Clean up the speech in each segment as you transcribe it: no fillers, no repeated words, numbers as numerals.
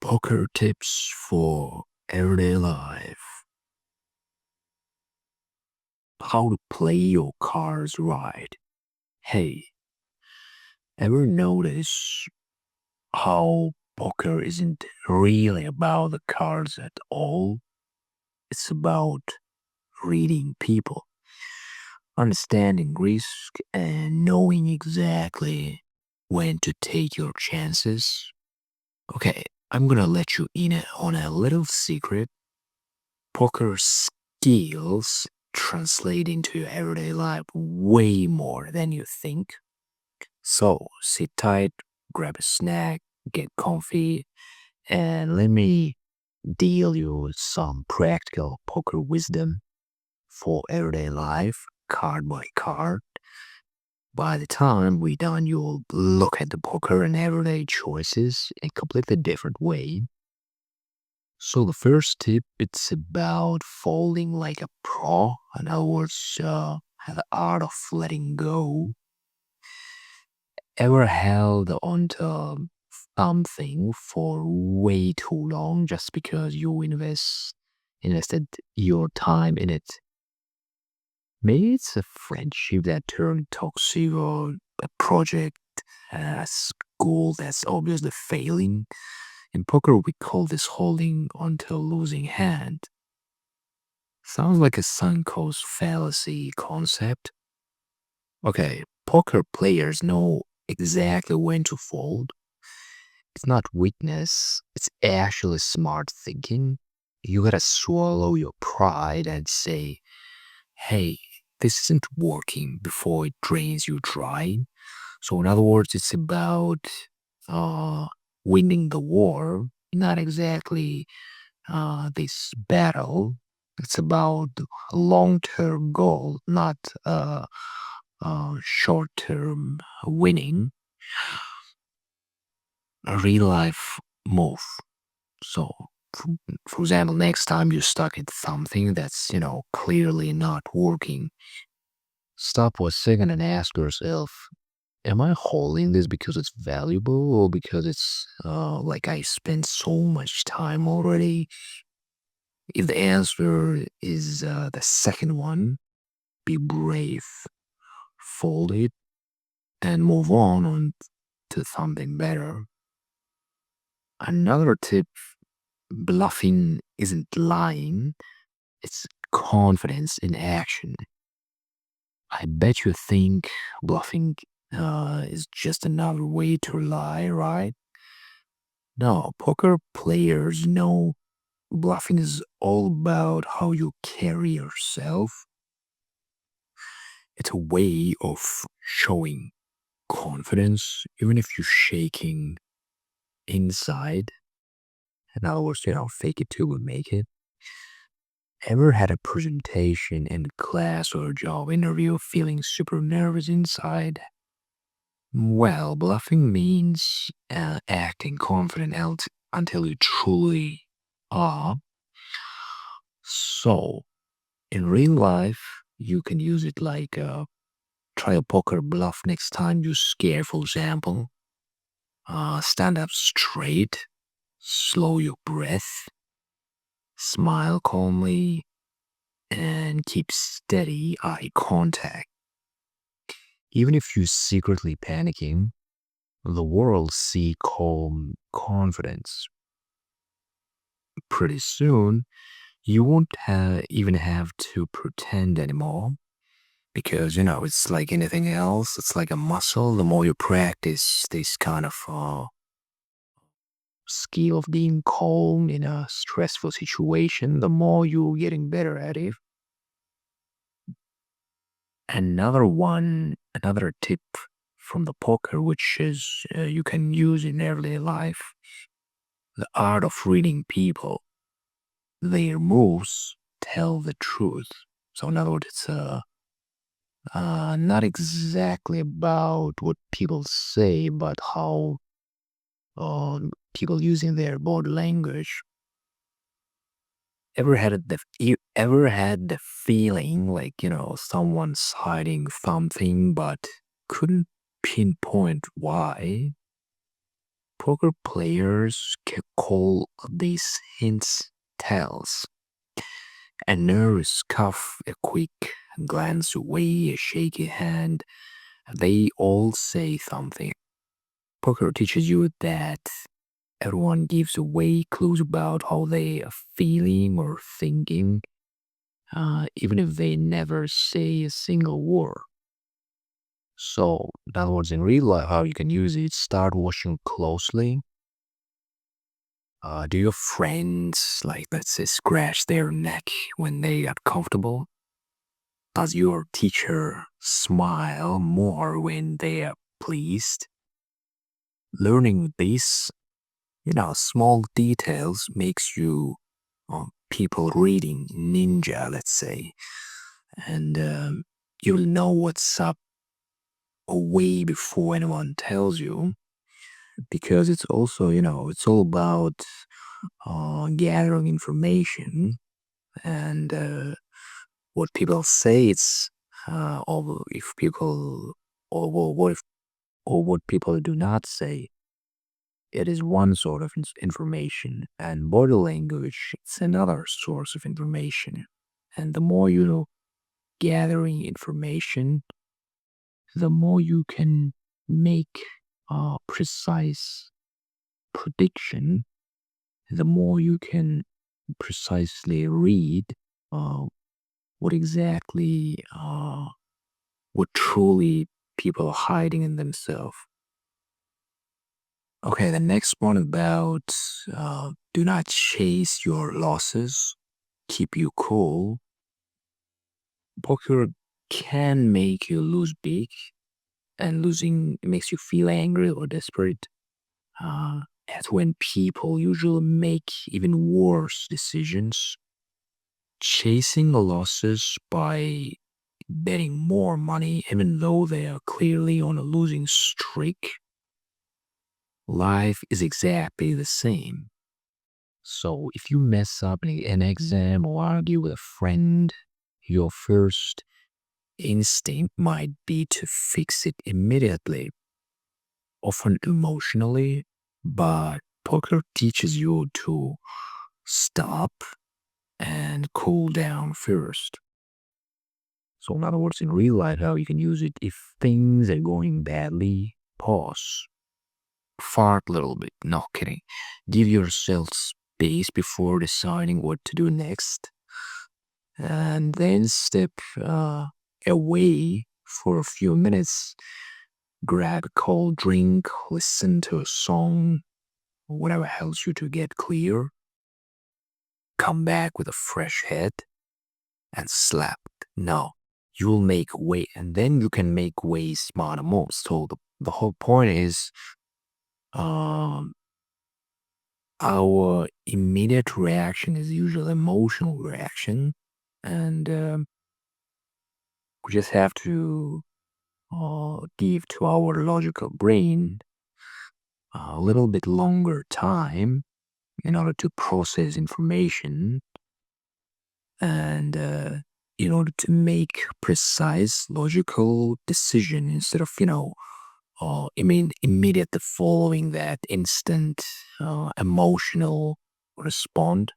Poker tips for everyday life. How to play your cards right. Hey, ever notice how poker isn't really about the cards at all? It's about reading people, understanding risk, and knowing exactly when to take your chances. Okay, I'm gonna let you in on a little secret. Poker skills translate into your everyday life way more than you think. So sit tight, grab a snack, get comfy, and let me deal you with some practical poker wisdom for everyday life, card by card. By the time we're done, you'll look at the poker and everyday choices in a completely different way. So the first tip, it's about folding like a pro. In other words, the art of letting go. Ever held onto something for way too long just because you invested your time in it? Maybe it's a friendship that turned toxic or a project, a school that's obviously failing. In poker, we call this holding onto a losing hand. Sounds like a sunk cost fallacy concept. Okay, poker players know exactly when to fold. It's not weakness, it's actually smart thinking. You gotta swallow your pride and say, hey, this isn't working before it drains you dry. So, in other words, it's about uh, winning the war, not exactly this battle. It's about a long-term goal, not short-term winning. A real life move. So, for, for example, next time you're stuck at something that's clearly not working, stop for a second and ask yourself, am I holding this because it's valuable or because it's like I spent so much time already? If the answer is the second one, be brave, fold it, and move on to something better. Another tip, bluffing isn't lying, it's confidence in action. I bet you think bluffing is just another way to lie, right? No, poker players know bluffing is all about how you carry yourself. It's a way of showing confidence, even if you're shaking inside. In other words, fake it till we make it. Ever had a presentation in class or a job interview feeling super nervous inside? Well, bluffing means acting confident until you truly are. So, in real life, you can use it like try a poker bluff next time you're scared, for example. Stand up straight, slow your breath, smile calmly, and keep steady eye contact. Even if you're secretly panicking, the world see calm confidence. Pretty soon, you won't even have to pretend anymore because it's like anything else. It's like a muscle. The more you practice this kind of skill of being calm in a stressful situation, the more you're getting better at it. Another tip from the poker, which is you can use in everyday life, the art of reading people. Their moves tell the truth. So in other words, it's not exactly about what people say, but how people using their body language. Ever had the feeling like someone's hiding something but couldn't pinpoint why? Poker players call these hints tells. A nervous cough, a quick glance away, a shaky hand, they all say something. Poker teaches you that everyone gives away clues about how they are feeling or thinking, even if they never say a single word. So, in other words, in real life, how you can use it, start watching closely. Do your friends, like, let's say, scratch their neck when they get comfortable? Does your teacher smile more when they are pleased? Learning these, small details makes you people reading ninja, let's say, and you'll know what's up way before anyone tells you, because it's also, it's all about gathering information and what people say. It's or if people or what if or what people do not say. It is one sort of information, and body language it's another source of information. And the more gathering information, the more you can make precise prediction, the more you can precisely read uh, what exactly, what truly people are hiding in themselves. Okay, the next one about do not chase your losses, keep you cool. Poker can make you lose big, and losing makes you feel angry or desperate. That's when people usually make even worse decisions. Chasing the losses by betting more money, even though they are clearly on a losing streak. Life is exactly the same. So if you mess up in an exam or argue with a friend, your first instinct might be to fix it immediately, often emotionally, but poker teaches you to stop and cool down first. So, in other words, in real life, how you can use it if things are going badly, pause, fart a little bit, no kidding. Give yourself space before deciding what to do next, and then step away for a few minutes, grab a cold drink, listen to a song, or whatever helps you to get clear, come back with a fresh head, and slap. No, you'll make way, and then you can make way smarter moves. So the whole point is, um, our immediate reaction is usually emotional reaction, and we just have to give to our logical brain a little bit longer time in order to process information and in order to make precise logical decision instead of immediately following that instant emotional response.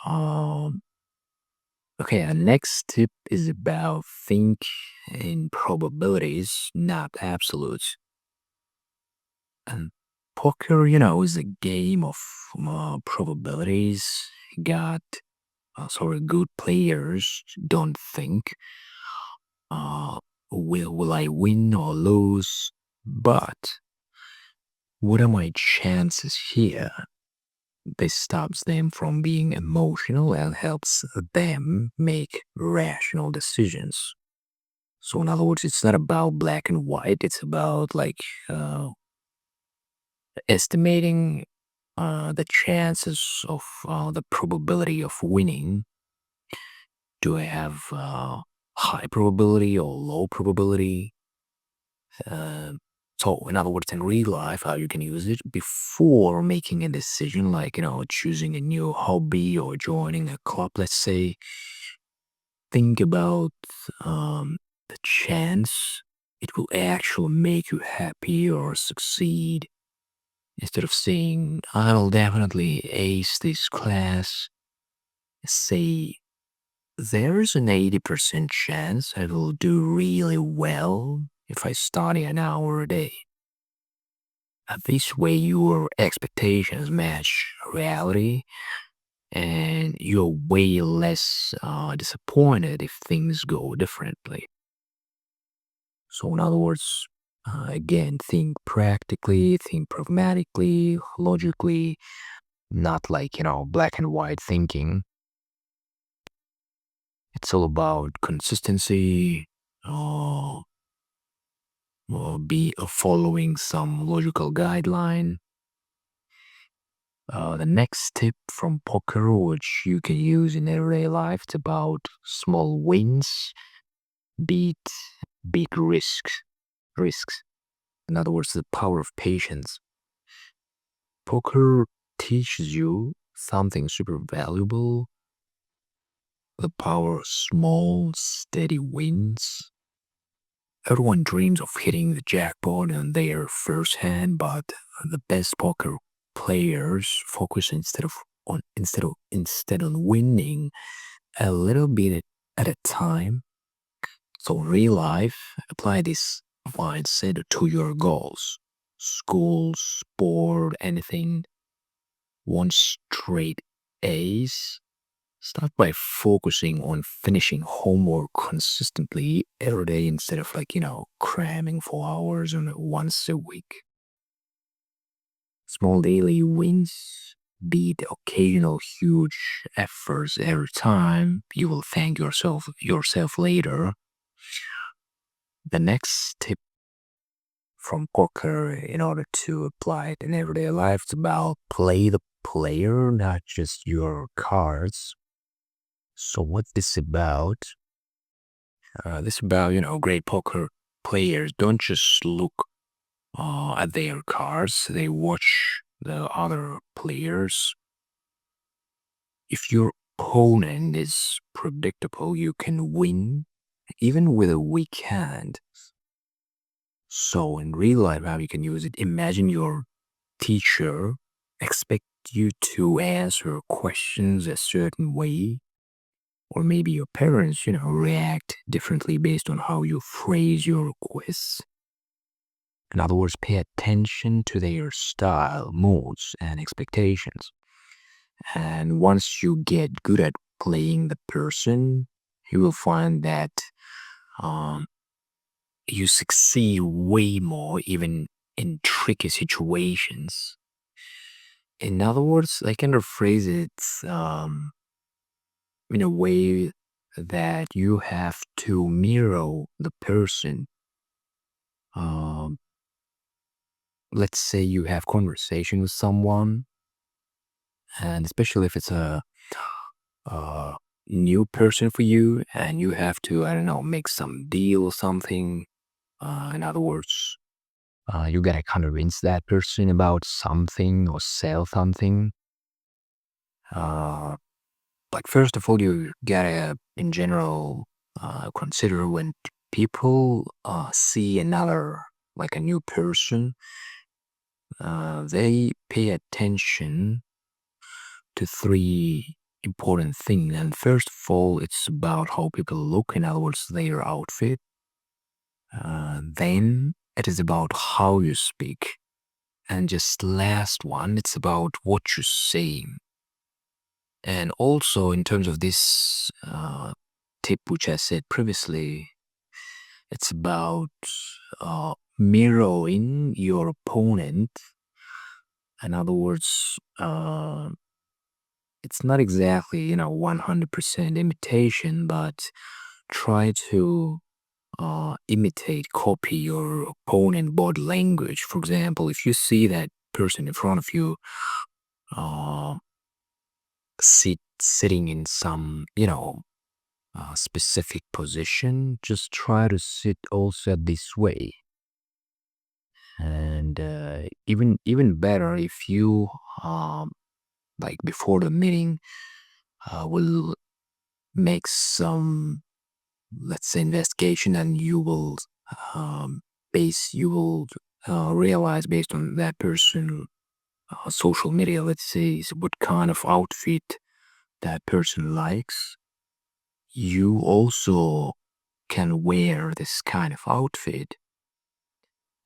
um okay, our next tip is about think in probabilities, not absolutes. And poker, is a game of probabilities. got Sorry, good players don't think, uh, will I win or lose, but what are my chances here? This stops them from being emotional and helps them make rational decisions. So, in other words, it's not about black and white. It's about like estimating the chances of the probability of winning. Do I have high probability or low probability? So, in other words, in real life, how you can use it before making a decision, like, choosing a new hobby or joining a club, let's say, think about the chance it will actually make you happy or succeed. Instead of saying, I'll definitely ace this class, say, there's an 80% chance I will do really well if I study an hour a day. This way, your expectations match reality and you're way less disappointed if things go differently. So, in other words, again, think practically, think pragmatically, logically, not like, black and white thinking. It's all about consistency, uh, be following some logical guideline. The next tip from poker, which you can use in everyday life, it's about small wins beat big risks. Risks. In other words, the power of patience. Poker teaches you something super valuable: the power of small, steady wins. Everyone dreams of hitting the jackpot in their first hand, but the best poker players focus instead on winning a little bit at a time. So, in real life, apply this mindset to your goals. School, sport, anything. One straight A's. Start by focusing on finishing homework consistently every day instead of cramming for hours on it once a week. Small daily wins beat occasional huge efforts every time. You will thank yourself later. The next tip from poker in order to apply it in everyday life is about play the player, not just your cards. So what's this about? This about, great poker players don't just look at their cards, they watch the other players. If your opponent is predictable, you can win even with a weak hand. So in real life, how you can use it, imagine your teacher expect you to answer questions a certain way, or maybe your parents, react differently based on how you phrase your requests. In other words, pay attention to their style, moods, and expectations. And once you get good at playing the person, you will find that um, you succeed way more, even in tricky situations. In other words, I can rephrase it in a way that you have to mirror the person. Um, let's say you have conversation with someone, and especially if it's a new person for you, and you have to, I don't know, make some deal or something. In other words, you gotta convince that person about something or sell something. Uh, like first of all, you gotta, in general, consider when people see another, like a new person, they pay attention to three important things. And first of all, it's about how people look, in other words, their outfit. Then it is about how you speak. And just last one, it's about what you're saying. And also, in terms of this tip, which I said previously, it's about mirroring your opponent. In other words, it's not exactly 100% imitation, but try to imitate, copy your opponent body language. For example, if you see that person in front of you uh, sitting in some specific position, just try to sit also this way. And even better, if you like before the meeting will make some, let's say, investigation, and you will um, you will realize based on that person social media, let's say, is what kind of outfit that person likes, you also can wear this kind of outfit.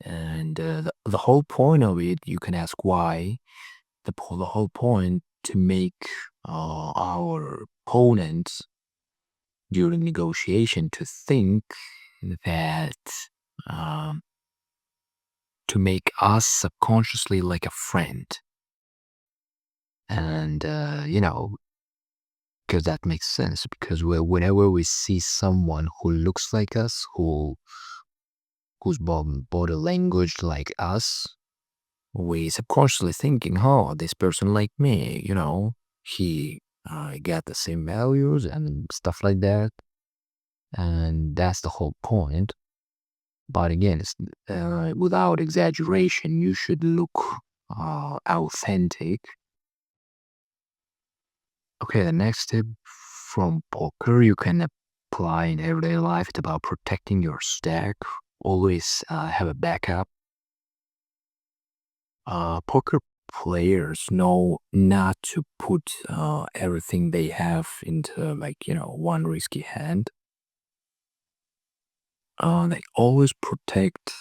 And the whole point of it, you can ask why. The whole point to make our opponents during negotiation to think that um, to make us subconsciously like a friend. And, because that makes sense, because whenever we see someone who looks like us, whose body language like us, we subconsciously thinking, oh, this person like me, he got the same values and stuff like that. And that's the whole point. But again, it's, without exaggeration, you should look authentic. Okay, the next tip from poker you can apply in everyday life. It's about protecting your stack. Always have a backup. Poker players know not to put everything they have into one risky hand. They always protect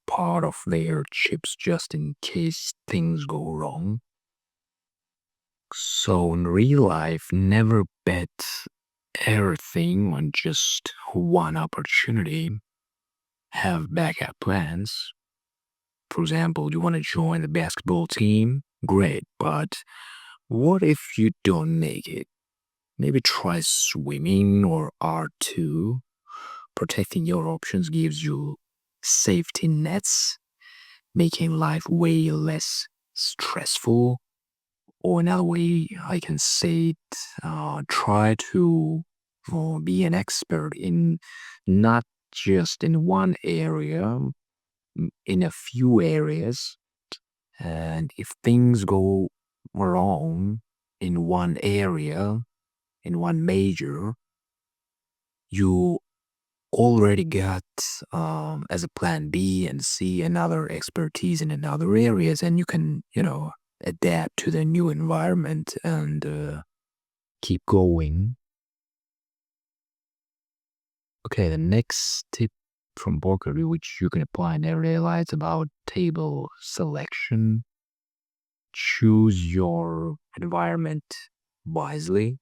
part of their chips just in case things go wrong. So in real life, never bet everything on just one opportunity. Have backup plans. For example, you want to join the basketball team? Great, but what if you don't make it? Maybe try swimming or art too. Protecting your options gives you safety nets, making life way less stressful. Or another way I can say it, try to be an expert in not just in one area, in a few areas. And if things go wrong in one area, in one major, you already got as a plan B and C another expertise in another areas, and you can adapt to the new environment and keep going. Okay, the next tip from poker, which you can apply in everyday life, is about table selection. Choose your environment wisely.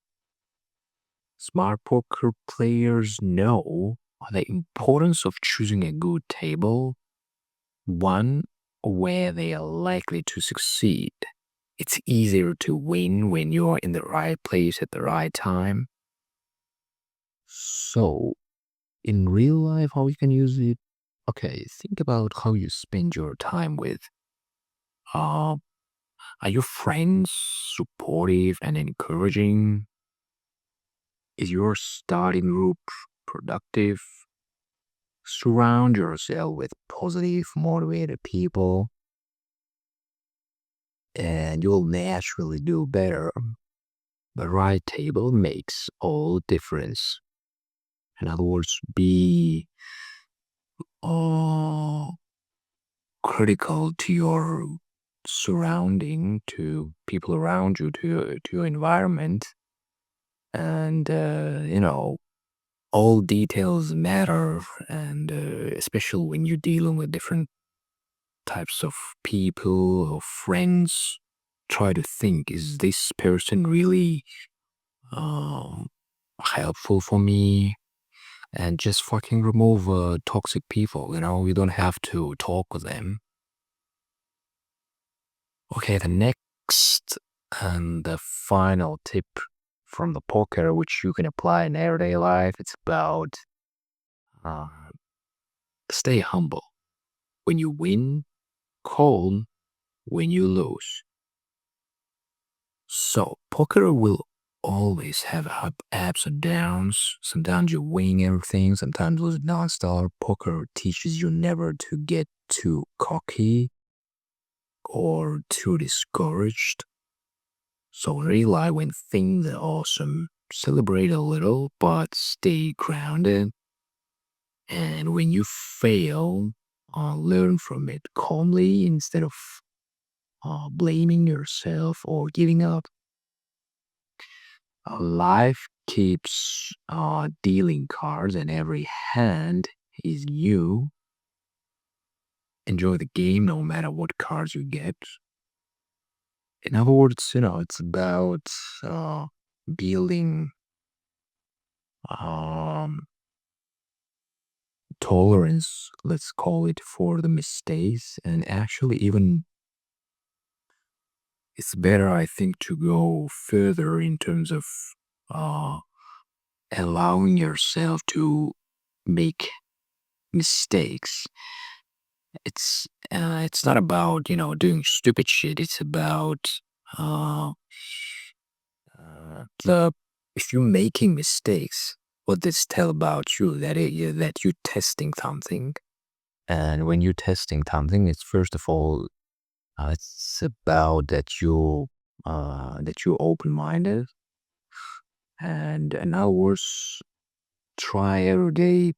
Smart poker players know the importance of choosing a good table, one where they are likely to succeed. It's easier to win when you are in the right place at the right time. So, in real life, how you can use it? Okay, think about how you spend your time with. Uh, are your friends supportive and encouraging? Is your study group productive? Surround yourself with positive, motivated people, and you'll naturally do better. The right table makes all difference. In other words, be uh, critical to your surrounding, to people around you, to your environment, and all details matter, and especially when you're dealing with different types of people or friends. Try to think: is this person really um, helpful for me? And just fucking remove toxic people. You don't have to talk with them. Okay, the next and the final tip from the poker, which you can apply in everyday life, it's about uh, stay humble. When you win, calm when you lose. So, poker will always have ups and downs. Sometimes you win everything, sometimes lose non-star. Poker teaches you never to get too cocky or too discouraged. So rely when things are awesome. Celebrate a little, but stay grounded. And when you fail, learn from it calmly instead of blaming yourself or giving up. Life keeps dealing cards, and every hand is you. Enjoy the game no matter what cards you get. In other words, it's about building um, tolerance, let's call it, for the mistakes. And actually, even it's better, I think, to go further in terms of uh, allowing yourself to make mistakes. It's not about doing stupid shit. It's about uh, the if you're making mistakes, what this tell about you that you're testing something. And when you're testing something, it's first of all, it's about that you open minded, and in other words, try every day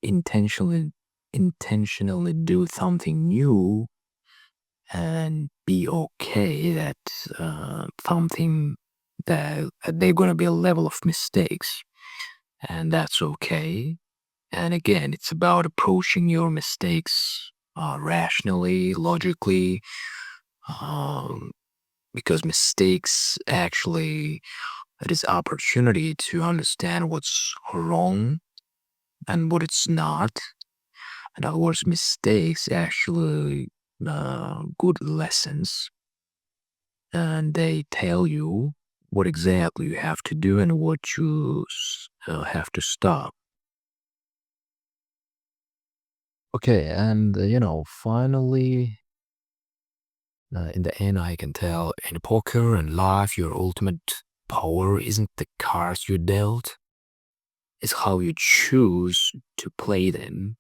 intentionally intentionally do something new and be okay that something that they're gonna be a level of mistakes, and that's okay. And again, it's about approaching your mistakes rationally, logically, um, because mistakes actually it is opportunity to understand what's wrong and what it's not. In other words, mistakes actually good lessons, and they tell you what exactly you have to do and what you have to stop. Okay, and finally, in the end, I can tell in poker and life, your ultimate power isn't the cards you dealt, it's how you choose to play them.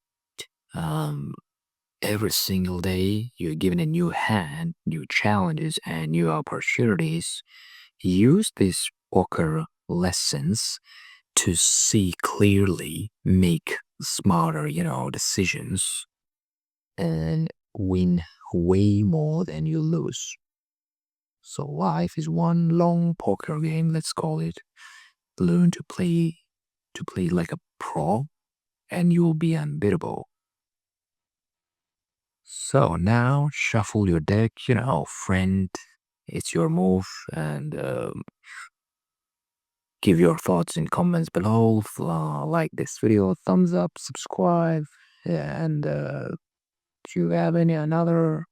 Um, every single day, you're given a new hand, new challenges, and new opportunities. Use these poker lessons to see clearly, make smarter, decisions, and win way more than you lose. So life is one long poker game, let's call it. Learn to play like a pro, and you'll be unbeatable. So now shuffle your deck, friend. It's your move, and give your thoughts in comments below. Like this video, thumbs up, subscribe, and if you have any another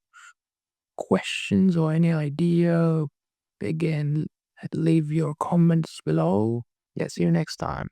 questions or any idea, again, leave your comments below. Yeah, see you next time.